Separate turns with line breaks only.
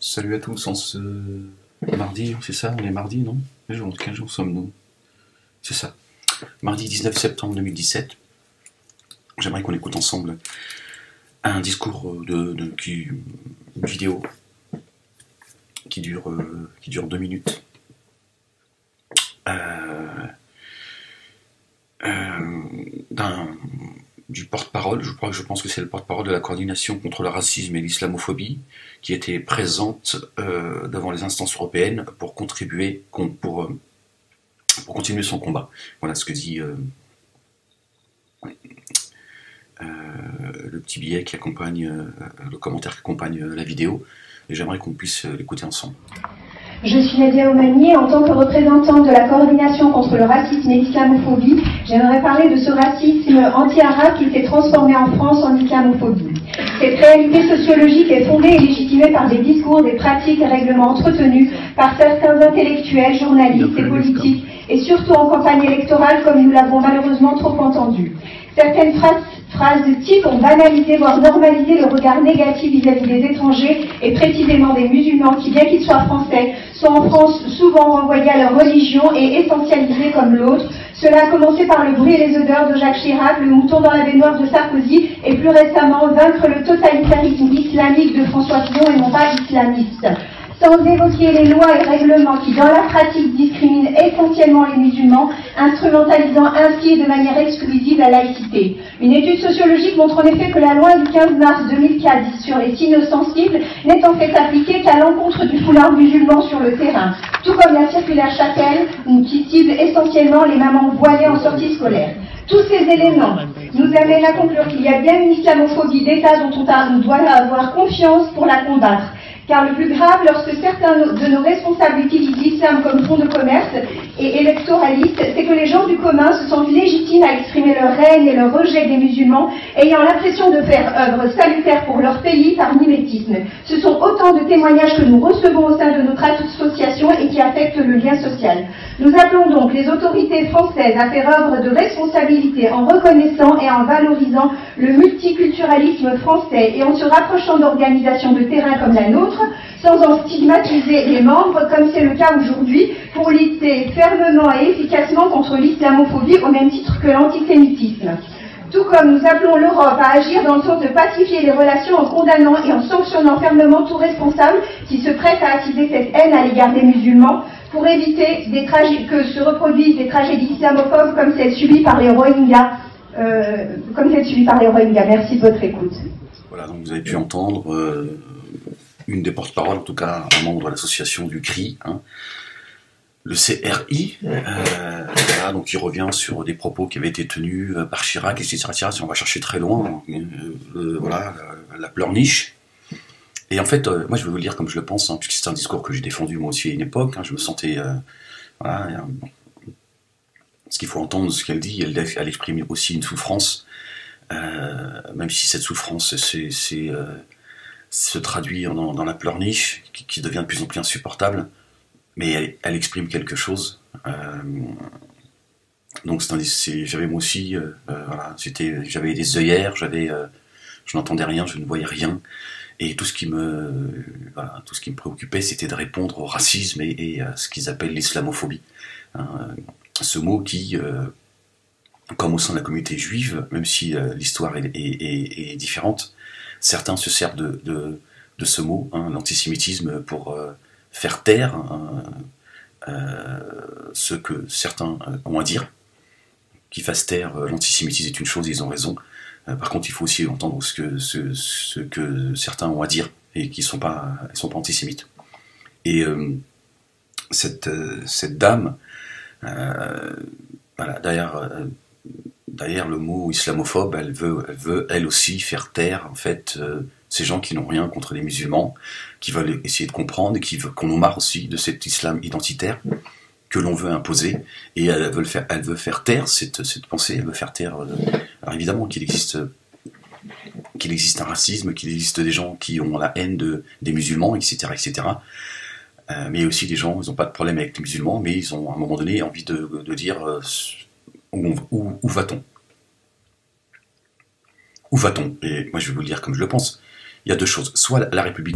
Salut à tous, en ce mardi, c'est ça? On est mardi, non? Quel jour sommes-nous? C'est ça. Mardi 19 septembre 2017. J'aimerais qu'on écoute ensemble un discours une vidéo qui dure 2 minutes. Du porte-parole, je pense que c'est le porte-parole de la coordination contre le racisme et l'islamophobie, qui était présente devant les instances européennes pour contribuer, pour continuer son combat. Voilà ce que dit le petit billet qui accompagne, le commentaire qui accompagne la vidéo, et j'aimerais qu'on puisse l'écouter ensemble.
Je suis Nadia Omani et en tant que représentante de la coordination contre le racisme et l'islamophobie, j'aimerais parler de ce racisme anti-arabe qui s'est transformé en France en islamophobie. Cette réalité sociologique est fondée et légitimée par des discours, des pratiques et règlements entretenus par certains intellectuels, journalistes et politiques, et surtout en campagne électorale comme nous l'avons malheureusement trop entendu. Certaines phrases de type ont banalisé, voire normalisé le regard négatif vis-à-vis des étrangers et précisément des musulmans qui, bien qu'ils soient français, sont en France souvent renvoyés à leur religion et essentialisés comme l'autre. Cela a commencé par le bruit et les odeurs de Jacques Chirac, le mouton dans la baignoire de Sarkozy et plus récemment vaincre le totalitarisme islamique de François Fillon et non pas islamiste. Sans évoquer les lois et règlements qui, dans la pratique, discriminent essentiellement les musulmans, instrumentalisant ainsi de manière exclusive la laïcité. Une étude sociologique montre en effet que la loi du 15 mars 2004 sur les signaux sensibles n'est en fait appliquée qu'à l'encontre du foulard musulman sur le terrain, tout comme la circulaire Châtel, qui cible essentiellement les mamans voilées en sortie scolaire. Tous ces éléments nous amènent à conclure qu'il y a bien une islamophobie d'État dont on doit avoir confiance pour la combattre. Car le plus grave, lorsque certains de nos responsables utilisent l'islam comme fonds de commerce et électoraliste, c'est que les gens du commun se sentent légitimes à exprimer leur haine et leur rejet des musulmans, ayant l'impression de faire œuvre salutaire pour leur pays par mimétisme. Ce sont autant de témoignages que nous recevons au sein de notre association et qui affectent le lien social. Nous appelons donc les autorités françaises à faire œuvre de responsabilité en reconnaissant et en valorisant le multiculturalisme français et en se rapprochant d'organisations de terrain comme la nôtre, sans en stigmatiser les membres, comme c'est le cas aujourd'hui, pour lutter fermement et efficacement contre l'islamophobie au même titre que l'antisémitisme. Tout comme nous appelons l'Europe à agir dans le sens de pacifier les relations en condamnant et en sanctionnant fermement tout responsable qui se prête à attiser cette haine à l'égard des musulmans, pour éviter que se reproduisent des tragédies islamophobes comme celles subies par les Rohingyas. Merci de votre écoute.
Voilà, donc vous avez pu entendre une des porte-paroles, en tout cas un membre de l'association du CRI, le CRI, voilà, donc il revient sur des propos qui avaient été tenus par Chirac, etc. Si on va chercher très loin, voilà, la pleurniche. Et en fait, moi je vais vous le dire comme je le pense, puisque c'est un discours que j'ai défendu moi aussi à une époque, je me sentais... voilà, ce qu'il faut entendre, ce qu'elle dit, elle exprime aussi une souffrance, même si cette souffrance se traduit dans la pleurniche, qui devient de plus en plus insupportable, mais elle exprime quelque chose. Donc j'avais moi aussi, voilà, j'avais des œillères, je n'entendais rien, je ne voyais rien. Et tout ce qui me préoccupait, c'était de répondre au racisme et à ce qu'ils appellent l'islamophobie. Ce mot qui, comme au sein de la communauté juive, même si l'histoire est différente, certains se servent de ce mot, l'antisémitisme, pour faire taire ce que certains ont à dire. Qu'ils fassent taire l'antisémitisme est une chose, ils ont raison. Par contre, il faut aussi entendre ce que certains ont à dire et qui ne sont pas antisémites. Et cette dame, voilà, derrière le mot islamophobe, elle veut elle aussi faire taire en fait ces gens qui n'ont rien contre les musulmans, qui veulent essayer de comprendre et qu'on en marre aussi de cet islam identitaire que l'on veut imposer, et elle veut faire taire cette pensée, elle veut faire taire... alors évidemment qu'il existe un racisme, qu'il existe des gens qui ont la haine des musulmans, etc. etc. Mais il y a aussi des gens, ils n'ont pas de problème avec les musulmans, mais ils ont à un moment donné envie de dire où va-t-on? Où va-t-on? Et moi je vais vous le dire comme je le pense. Il y a deux choses. Soit la République...